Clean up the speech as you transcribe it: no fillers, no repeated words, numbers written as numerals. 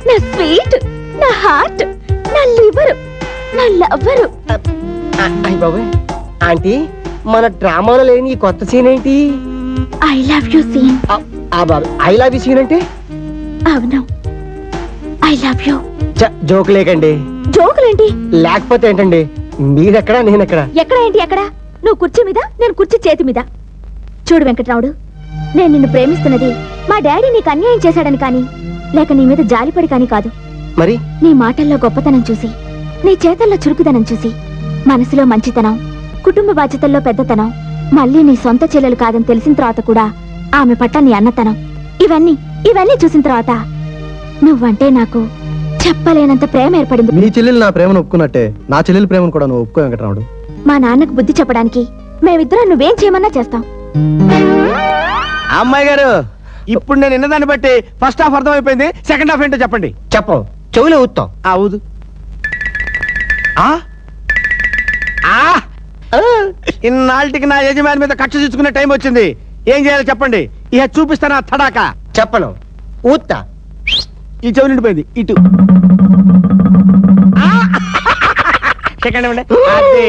నా స్వీట్, నా హార్ట్, నా లివర్, నా లవర్. అయ్య బాబాయ్, ఆంటీ మన డ్రామాలో లేని ఈ కొత్త సీన్ ఏంటి? I love you seen. I love you seen అంటే? అవును, ఐ లవ్ యు. జోక్ లేకండి. జోకులేంటి? లేకపోతే ఏంటండి, మీరెక్కడా నేనెక్కడా? ఎక్కడ ఏంటి ఎక్కడ? నువ్వు కుర్చీ మీద, నేను కుర్చీ చేతి మీద. చూడు వెంకట్రావుడు, నేను నిన్ను ప్రేమిస్తున్నది మా డాడీ నీకు అన్యాయం చేశాడని కానీ, లేక నీ మీద జాలిపడి కానీ కాదు. మరి నీ మాటల్లో గొప్పతనం చూసి, నీ చేతల్లో చురుకుదనం చూసి, మనసులో మంచితనం, కుటుంబ బాధ్యతల్లో పెద్దతనం, మళ్ళీ నీ సొంత చెల్లెలు కాదని తెలిసిన తర్వాత కూడా ఆమె పట్ల నీ అన్నతనం, ఇవన్నీ చూసిన తర్వాత నువ్వంటే నాకు చెప్పలేనంత ప్రేమ ఏర్పడింది. నీ చెల్లెలు నా ప్రేమను ఒప్పుకున్నట్టే నా చెల్లెలు ప్రేమను కూడా నువ్వు ఒప్పుకో వెంకటరాముడు. మా నాన్నకు బుద్ధి చెప్పడానికి మేమిద్దరం నువ్వేం చేయమన్నా చేస్తాం. అమ్మాయి గారు, ఇప్పుడు నేను విన్నదాన్ని బట్టి ఫస్ట్ హాఫ్ అర్థమైపోయింది, సెకండ్ హాఫ్ ఏంటో చెప్పండి. చెప్పం, చెవులు ఊతాం. ఊదు. ఇన్నాళ్ళకి నా యజమాని మీద కక్ష తీసుకునే టైం వచ్చింది. ఏం చేయాలో చెప్పండి, ఇక చూపిస్తాను ఆ తడాక. చెప్పను, ఊతా. ఈ చెవి నిండిపోయింది, ఇటు. సెకండ్ ఇవ్వండి. అదే.